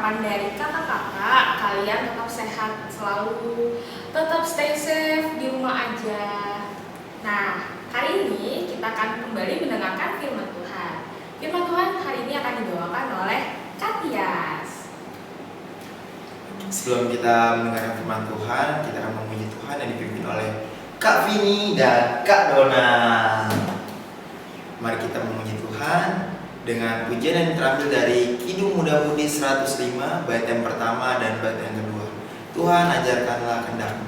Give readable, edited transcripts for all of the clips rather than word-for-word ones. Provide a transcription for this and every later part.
harapan dari kakak-kakak kalian tetap sehat selalu, tetap stay safe di rumah aja. Nah, hari ini kita akan kembali mendengarkan firman Tuhan. Firman Tuhan hari ini akan dibawakan oleh Kak Tias. Sebelum kita mendengarkan firman Tuhan, kita akan memuji Tuhan yang dipimpin oleh Kak Vini dan Kak Dona. Mari kita memuji Tuhan dengan pujian yang terambil dari Kidung Muda Mudi 105, bait yang pertama dan bait yang kedua. Tuhan ajarkanlah kehendak-Mu.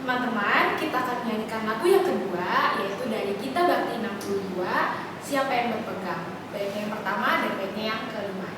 Teman-teman, kita akan menyanyikan lagu yang kedua, yaitu dari Gita Bakti 62, Siapa yang Berpegang. Baitnya yang pertama dan baitnya yang kelima.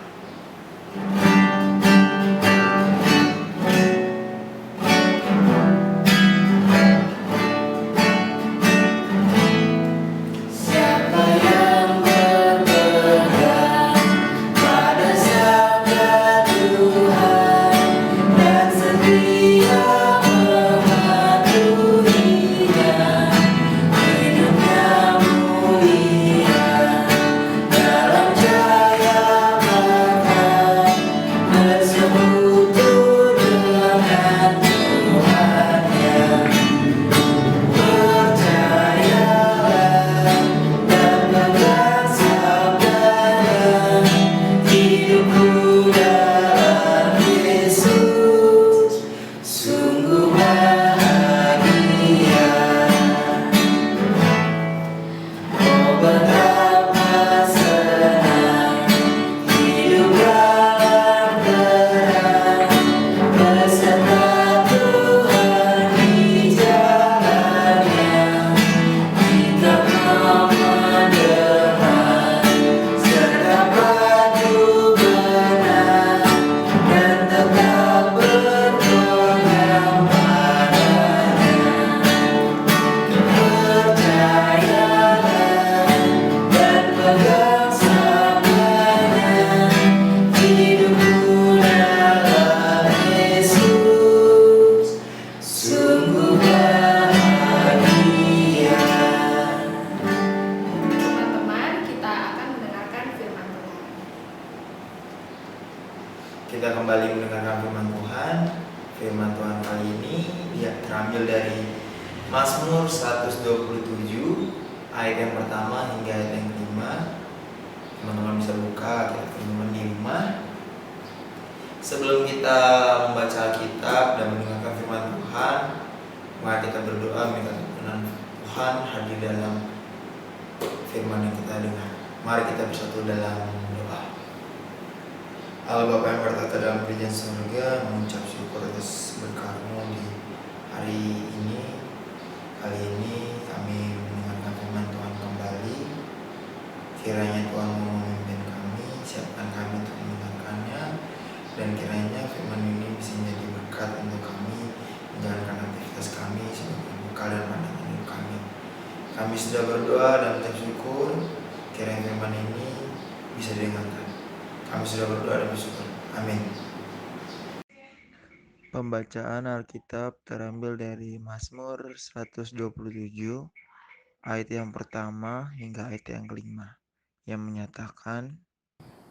Kita kembali mendengarkan firman Tuhan. Firman Tuhan kali ini dia terambil dari Mazmur 127 ayat yang pertama hingga ayat yang kelima. Teman-teman bisa buka teman-teman di rumah. Sebelum kita membaca Alkitab dan mendengarkan firman Tuhan, mari kita berdoa minta tuntunan Tuhan hadir dalam firman yang kita dengar. Mari kita bersatu dalam doa. Allah Bapa yang bertata dalam kerajaan surga, mengucap syukur atas berkat-Mu di hari ini. Kali ini kami mendengarkan firman Tuhan kembali. Kiranya Tuhan memimpin kami, siapkan kami untuk mendengarkannya, dan kiranya firman ini bisa menjadi berkat untuk kami menjalankan aktivitas kami sebagai bekal dan pandangan hidup kami. Kami sudah berdoa dan mengucap syukur, kiranya firman ini bisa didengarkan. Kami sudah berdoa dan bersyukur. Amin. Pembacaan Alkitab terambil dari Mazmur 127 ayat yang pertama hingga ayat yang kelima, yang menyatakan,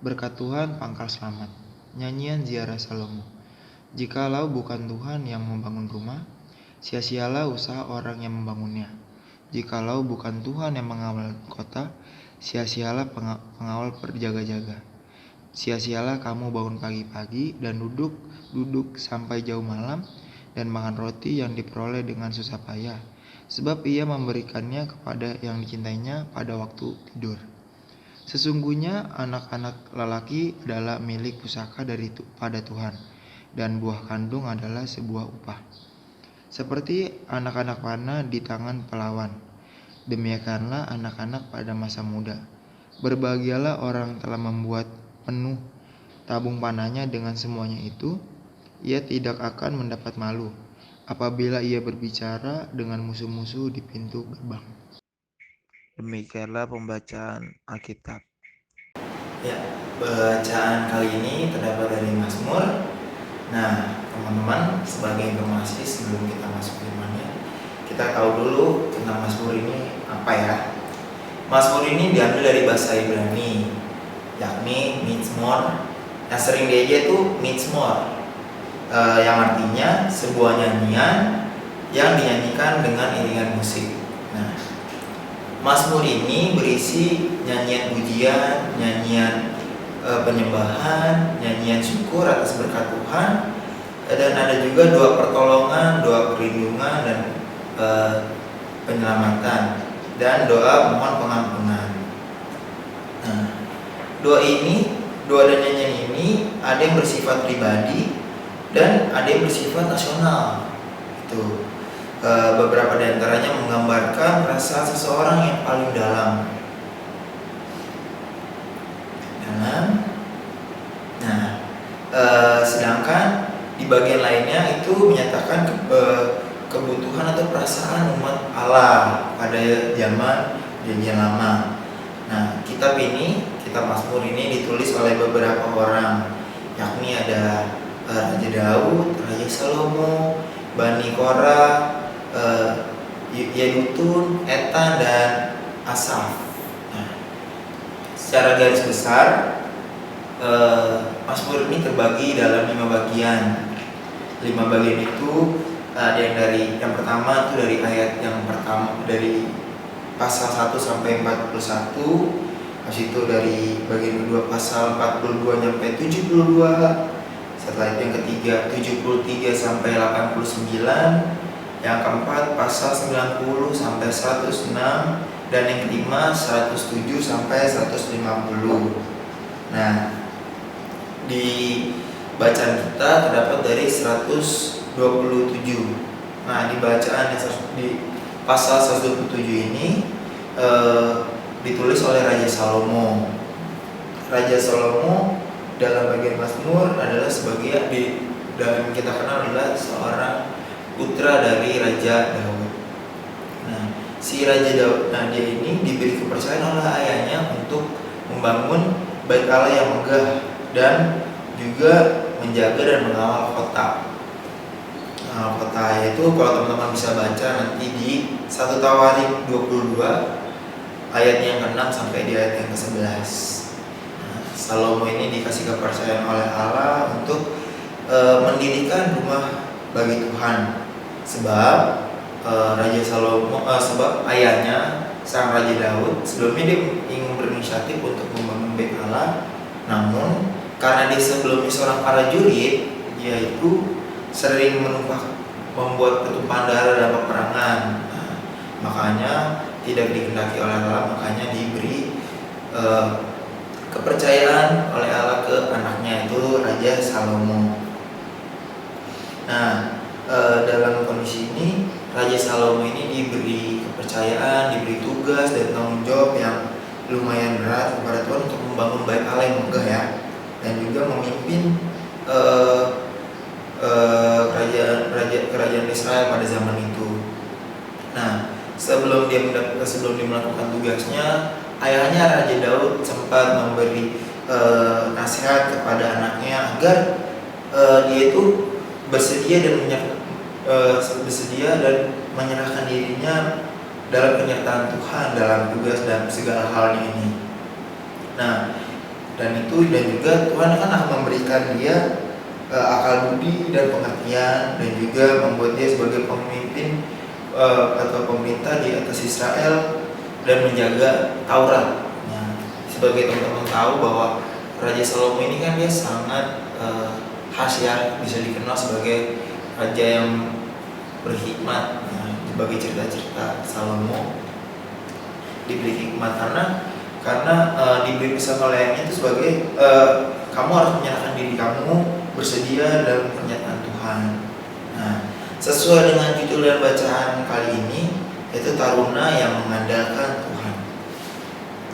berkat Tuhan pangkal selamat, Nyanyian Ziarah Salomo. Jikalau bukan Tuhan yang membangun rumah, sia-sialah usaha orang yang membangunnya. Jikalau bukan Tuhan yang mengawal kota, sia-sialah pengawal berjaga-jaga. Sia-sialah kamu bangun pagi-pagi dan duduk sampai jauh malam dan makan roti yang diperoleh dengan susah payah, sebab ia memberikannya kepada yang dicintainya pada waktu tidur. Sesungguhnya anak-anak lelaki adalah milik pusaka pada Tuhan, dan buah kandung adalah sebuah upah. Seperti anak-anak panah di tangan pelawan, demikianlah anak-anak pada masa muda. Berbahagialah orang telah membuat penuh tabung panahnya, dengan semuanya itu ia tidak akan mendapat malu apabila ia berbicara dengan musuh-musuh di pintu gerbang. Demikianlah pembacaan Alkitab. Ya, bacaan kali ini terdapat dari Mazmur. Nah, teman-teman, sebagai informasi sebelum kita masuk firman-Nya, kita tahu dulu tentang Mazmur ini apa ya. Mazmur ini diambil dari bahasa Ibrani, yakni Mizmor. Yang sering diaja itu Mizmor, yang artinya sebuah nyanyian yang dinyanyikan dengan iringan musik. Nah, Mazmur ini berisi nyanyian pujian, nyanyian penyembahan, nyanyian syukur atas berkat Tuhan, dan ada juga doa pertolongan, doa perlindungan dan penyelamatan, dan doa mohon pengampunan. Nah, doa dan nyanyian ini ada yang bersifat pribadi dan ada yang bersifat nasional. Itu beberapa di antaranya menggambarkan perasaan seseorang yang paling dalam. Sedangkan di bagian lainnya itu menyatakan kebutuhan atau perasaan umat Allah pada zaman Perjanjian Lama. Nah, kitab Mazmur ini ditulis oleh beberapa orang, yakni ada Raja Daud, Raja Salomo, Bani Korah, Yedutun, Etan, dan Asaf. Nah, secara garis besar Mazmur ini terbagi dalam 5 bagian. 5 bagian itu ada yang pertama itu dari ayat yang pertama, dari pasal 1 sampai 41. Habis itu dari bagian kedua pasal 42 sampai 72. Setelah itu yang ketiga 73 sampai 89. Yang keempat pasal 90 sampai 106, dan yang kelima 107 sampai 150. Nah, di bacaan kita terdapat dari 127. Nah, di bacaan di pasal 127 ini ditulis oleh Raja Salomo. Raja Salomo dalam bagian Mazmur adalah sebagai dan kita kenal adalah seorang putra dari Raja Daud. Nah, si Raja Daud, dia ini diberi kepercayaan oleh ayahnya untuk membangun bait Allah yang megah dan juga menjaga dan mengawal kota. Nah, kota itu kalau teman-teman bisa baca nanti di 1 Tawarik 22 ayat yang ke-6 sampai di ayat yang ke-11. Nah, Salomo ini dikasih kepercayaan oleh Allah untuk mendirikan rumah bagi Tuhan, sebab Raja Salomo sebab ayahnya sang Raja Daud sebelumnya dia ingin berinisiatif untuk membangun bait Allah, namun karena dia sebelumnya seorang prajurit, dia itu sering membuat pertumpahan darah dalam peperangan. Nah, makanya tidak dikehendaki oleh Allah, makanya diberi kepercayaan oleh Allah ke anaknya, itu Raja Salomo. Nah, dalam kondisi ini Raja Salomo ini diberi kepercayaan, diberi tugas dan tanggung jawab yang lumayan berat kepada Tuhan untuk membangun bait Allah yang megah ya, dan juga memimpin kerajaan Israel pada zaman itu. Nah, sebelum dia melakukan tugasnya, ayahnya Raja Daud sempat memberi nasihat kepada anaknya agar dia itu bersedia dan menyerahkan dirinya dalam penyertaan Tuhan dalam tugas dan segala halnya ini. Nah, dan juga Tuhan kan akan memberikan dia akal budi dan pengertian, dan juga membuat dia sebagai pemimpin atau pemerintah di atas Israel dan menjaga Taurat. Nah, sebagai teman-teman tahu bahwa Raja Salomo ini kan dia sangat khas ya, bisa dikenal sebagai raja yang berhikmat. Nah, sebagai cerita-cerita Salomo diberi hikmat karena diberi pesan oleh ayahnya itu sebagai kamu harus menyerahkan diri kamu, bersedia dalam pernyataan Tuhan. Nah, sesuai dengan judul dan bacaan kali ini, yaitu taruna yang mengandalkan Tuhan.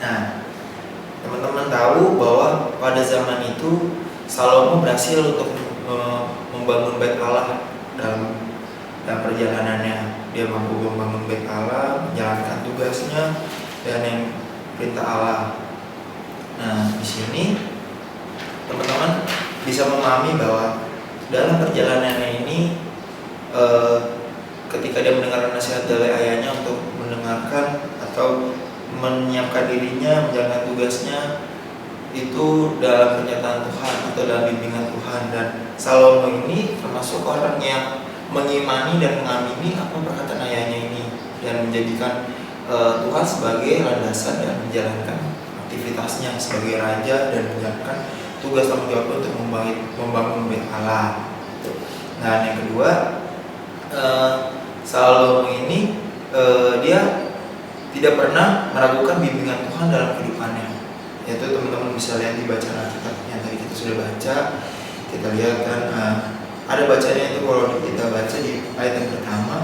Nah, teman-teman tahu bahwa pada zaman itu Salomo berhasil untuk membangun bait Allah dalam perjalanannya. Dia mampu membangun bait Allah, menjalankan tugasnya dan yang perintah Allah. Nah, di sini teman-teman bisa memahami bahwa dalam perjalanannya ini ketika dia mendengar nasihat dari ayahnya untuk mendengarkan atau menyiapkan dirinya menjalankan tugasnya itu dalam pernyataan Tuhan atau dalam bimbingan Tuhan. Dan Salomo ini termasuk orang yang mengimani dan mengamini apa perkataan ayahnya ini dan menjadikan Tuhan sebagai landasan dan menjalankan aktivitasnya sebagai raja dan menjalankan tugas tanggung jawabnya untuk membangun bait Allah. Nah, yang kedua, Salomo ini dia tidak pernah meragukan bimbingan Tuhan dalam kehidupannya. Yaitu teman-teman bisa lihat di bacaan Alkitab yang tadi kita sudah baca. Kita lihat kan ada bacanya itu kalau kita baca di ayat yang pertama,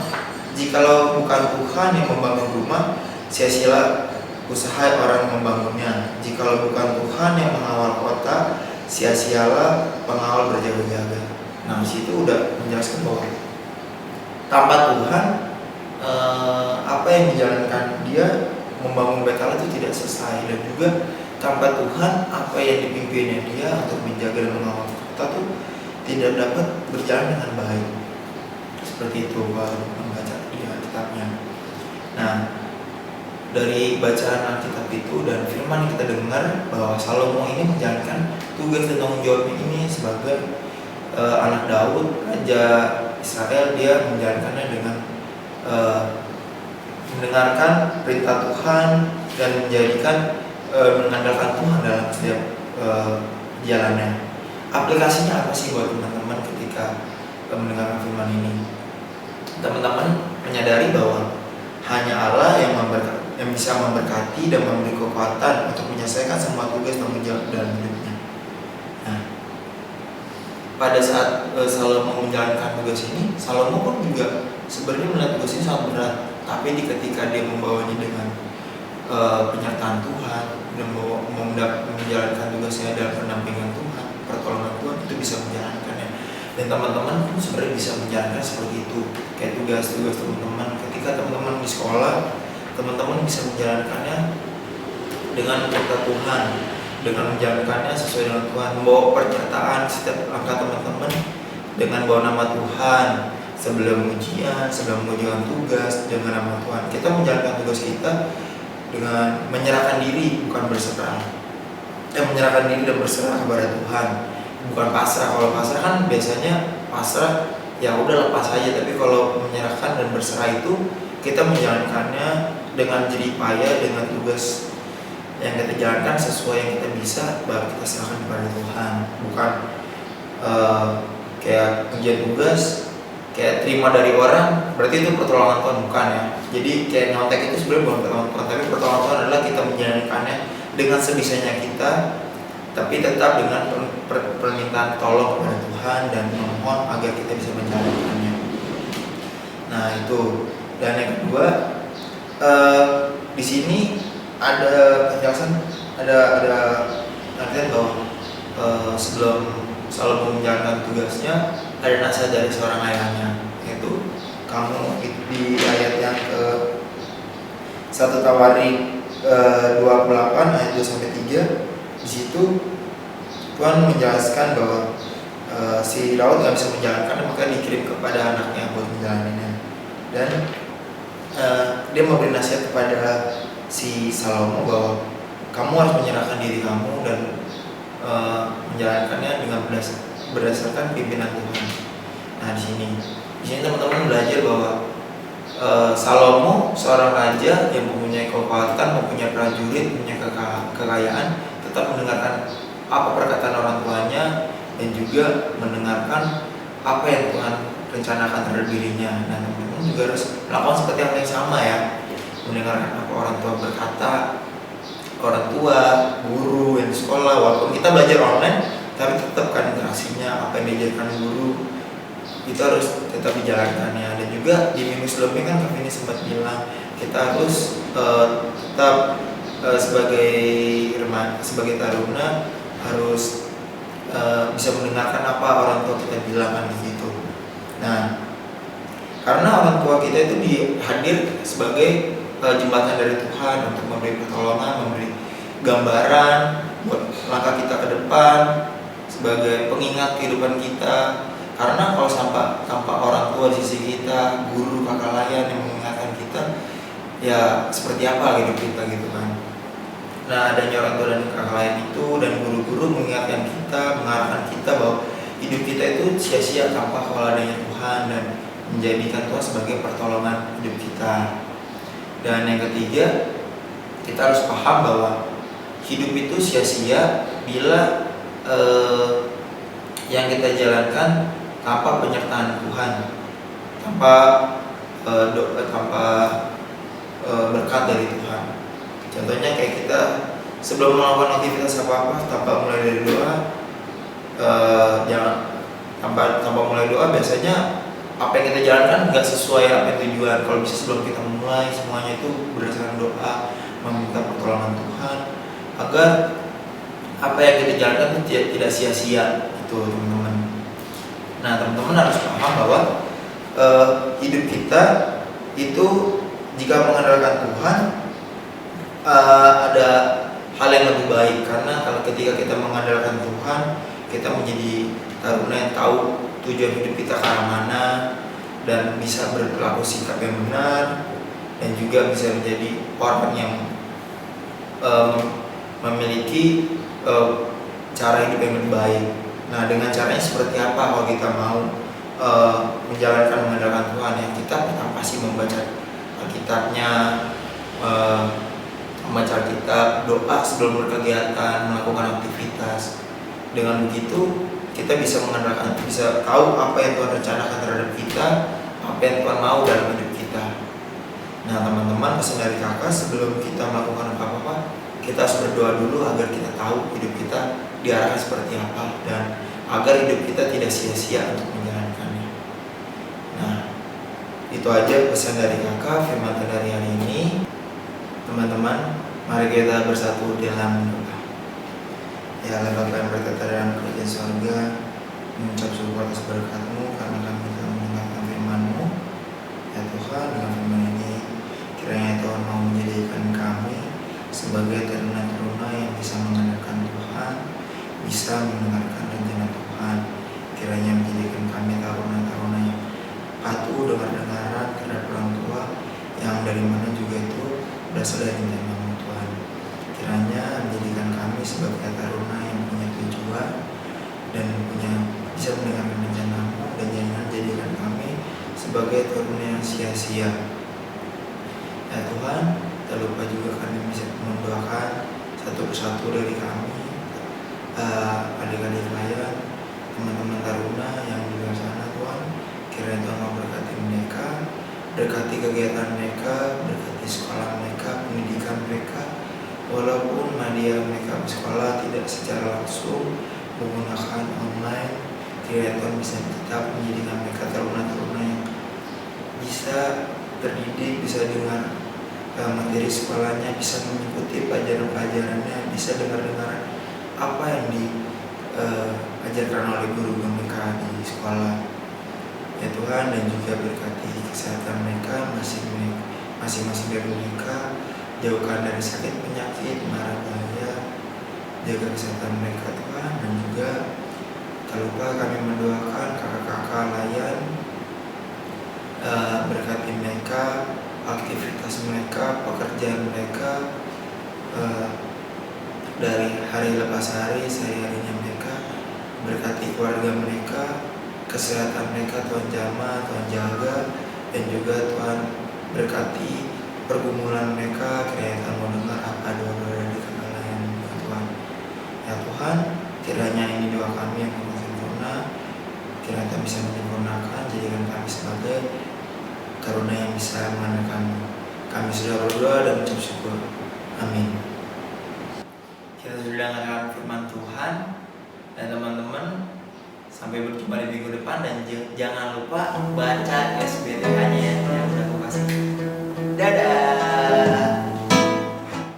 jikalau bukan Tuhan yang membangun rumah, sia-sialah usaha orang yang membangunnya. Jikalau bukan Tuhan yang mengawal kota, sia-sialah pengawal berjaga-jaga. Nah, di situ udah menjelaskan bahwa tanpa Tuhan apa yang dijalankan dia membangun bait Allah itu tidak selesai, dan juga tanpa Tuhan apa yang dipimpinnya dia untuk menjaga dan mengawal kota itu tidak dapat berjalan dengan baik. Seperti itu kalau membaca di Alkitabnya. Nah, dari bacaan Alkitab itu dan firman yang kita dengar bahwa Salomo ini menjalankan tugas dan tanggung jawabnya ini sebagai anak Daud, raja Israel. Dia menjalankannya dengan mendengarkan perintah Tuhan dan menjadikan mengandalkan Tuhan dalam setiap jalannya. Aplikasinya apa sih buat teman-teman ketika mendengarkan firman ini? Teman-teman menyadari bahwa hanya Allah yang bisa memberkati dan memberi kekuatan untuk menyelesaikan semua tugas tanggung jawab dalam hidupnya. Nah, pada saat Salomo menjalankan tugas ini, Salomo pun juga sebenarnya melihat tugas ini sangat berat. Tapi ketika dia membawanya dengan penyertaan Tuhan dan menjalankan tugasnya dalam pendampingan Tuhan, pertolongan Tuhan, itu bisa menjalankannya. Dan teman-teman pun sebenarnya bisa menjalankan seperti itu. Kayak tugas-tugas teman-teman ketika teman-teman di sekolah, teman-teman bisa menjalankannya dengan perintah Tuhan, dengan menjalankannya sesuai dengan Tuhan, membawa pernyataan setiap langkah teman-teman dengan bawa nama Tuhan sebelum ujian, sebelum menunjukkan tugas dengan nama Tuhan. Kita menjalankan tugas kita dengan menyerahkan diri, bukan berserah. Menyerahkan diri dan berserah kepada Tuhan, bukan pasrah. Kalau pasrah kan biasanya pasrah ya udah lepas aja, tapi kalau menyerahkan dan berserah itu kita menjalankannya dengan jerih payah, dengan tugas yang kita jalankan sesuai yang kita bisa, baru kita serahkan kepada Tuhan. Bukan kayak ujian tugas kayak terima dari orang, berarti itu pertolongan Tuhan, bukan ya. Jadi kayak nyontek itu sebenarnya bukan pertolongan Tuhan, tapi pertolongan Tuhan adalah kita menjalankannya dengan sebisanya kita, tapi tetap dengan permintaan tolong kepada Tuhan dan memohon agar kita bisa menjalankannya. Nah, itu. Dan yang kedua, di sini ada penjelasan, ada artian bahwa sebelum Salomo menjalankan tugasnya, ada nasihat dari seorang ayahnya, yaitu kamu di ayat yang ke 1 Tawarik 28 ayat 2-3. Di situ Tuhan menjelaskan bahwa si Daud nggak bisa menjalankan, maka dikirim kepada anaknya buat menjalaninya. Dan dia memberi nasihat kepada si Salomo bahwa kamu harus menyerahkan diri kamu dan menjalankannya dengan berdasarkan pimpinan Tuhan. Nah di sini teman-teman belajar bahwa Salomo seorang raja yang mempunyai kekuatan, mempunyai prajurit, mempunyai kekayaan, tetap mendengarkan apa perkataan orang tuanya dan juga mendengarkan apa yang Tuhan rencanakan terhadap dirinya. Nah teman-teman juga harus melakukan seperti hal yang sama ya, mendengarkan apa orang tua berkata, orang tua, guru yang di sekolah. Walaupun kita belajar online, tapi tetap kan interaksinya, apa yang diajarkan guru itu harus tetap dijalankannya. Dan juga di minggu sebelumnya kan kami ini sempat bilang kita harus tetap sebagai taruna harus bisa mendengarkan apa orang tua kita bilang kan gitu. Nah, karena orang tua kita itu hadir sebagai jembatan dari Tuhan untuk memberi pertolongan, memberi gambaran buat langkah kita ke depan, sebagai pengingat kehidupan kita. Karena kalau tanpa orang tua di sisi kita, guru, kakak layan yang mengingatkan kita, ya seperti apa hidup kita gitu kan. Nah adanya orang tua dan kakak layan itu dan guru-guru mengingatkan kita, mengarahkan kita bahwa hidup kita itu sia-sia tanpa kalau adanya Tuhan, dan menjadikan Tuhan sebagai pertolongan hidup kita. Dan yang ketiga, kita harus paham bahwa hidup itu sia-sia bila yang kita jalankan tanpa penyertaan Tuhan, tanpa berkat dari Tuhan. Contohnya kayak kita sebelum melakukan aktivitas apa-apa tanpa mulai dari doa, tanpa mulai doa biasanya apa yang kita jalankan nggak sesuai apa yang tujuan. Kalau bisa sebelum kita mulai semuanya itu berdasarkan doa, meminta pertolongan Tuhan agar apa yang kita jalankan itu tidak sia-sia gitu teman-teman. Nah teman-teman harus paham bahwa hidup kita itu jika mengandalkan Tuhan ada hal yang lebih baik, karena kalau ketika kita mengandalkan Tuhan kita menjadi taruna yang tahu tujuan hidup kita ke arah mana dan bisa berlaku sikap yang benar, dan juga bisa menjadi orang yang memiliki cara hidup yang lebih baik. Nah dengan caranya seperti apa kalau kita mau menjalankan mengandalkan Tuhan? Ya kita pertama pasti membaca Alkitabnya, membaca Alkitab, doa sebelum berkegiatan, melakukan aktivitas. Dengan begitu kita bisa mengandalkan, bisa tahu apa yang Tuhan rencanakan terhadap kita, apa yang Tuhan mau dalam hidup kita. Nah teman-teman, pesan dari kakak, sebelum kita melakukan apa-apa, kita harus berdoa dulu agar kita tahu hidup kita diarahkan seperti apa, dan agar hidup kita tidak sia-sia untuk menjalankannya. Nah itu aja pesan dari kakak, firman Tuhan dari hari ini. Teman-teman, mari kita bersatu dalam doa. Ya Allah Bapa yang berkata dalam kerajaan surga, mengucap syukur atas berkat-Mu karena kami telah mendengarkan firman-Mu. Ya Tuhan, dengan firman ini kiranya Tuhan mau menjadikan kami sebagai taruna-taruna yang bisa mengandalkan Tuhan, bisa mendengarkan rencana Tuhan. Kiranya menjadikan kami taruna-taruna yang patuh dengar-dengaran terhadap orang tua, yang dari mana juga itu berasal dari rencana-Mu Tuhan. Kiranya menjadikan kami sebagai taruna yang punya tujuan dan bisa mendengarkan rencana-Mu, dan jangan jadikan kami sebagai taruna yang sia-sia. Ya Tuhan, tak lupa juga kami bisa mendoakan satu persatu dari kami, adik-adik layan, teman-teman taruna yang di luar sana Tuhan. Kiranya Tuhan mau berkati mereka, berkati kegiatan mereka, berkati sekolah mereka, pendidikan mereka. Walaupun media mereka bersekolah tidak secara langsung menggunakan online, kiranya Tuhan bisa tetap menjadikan mereka taruna-taruna yang bisa terdidik, bisa dengar materi sekolahnya, bisa mengikuti pelajaran-pelajarannya, bisa dengar-dengar apa yang diajarkan oleh guru mereka di sekolah. Ya Tuhan, dan juga berkati kesehatan mereka masing-masing dari mereka, jauhkan dari sakit penyakit, mara bahaya, jaga kesehatan mereka Tuhan. Dan juga tak lupa kami mendoakan kakak-kakak layan, berkati mereka, aktivitas mereka, pekerjaan mereka, dari hari lepas hari, sehari-harinya berkati keluarga mereka, kesehatan mereka Tuhan jamah, Tuhan jaga, dan juga Tuhan berkati pergumulan mereka. Kiranya Tuhan mau dengar apa doa-doa dari kekalahan Tuhan. Ya Tuhan, kiranya ini doa kami yang sempurna, kiranya Tuhan bisa menyempurnakan, jadikan kami sebagai karunia yang bisa mengandalkan. Kami sudah berdoa dan mengucap syukur. Amin. Kita sudah dengarkan firman Tuhan, dan teman-teman sampai berjumpa di minggu depan, dan jangan lupa baca SBTH-nya ya.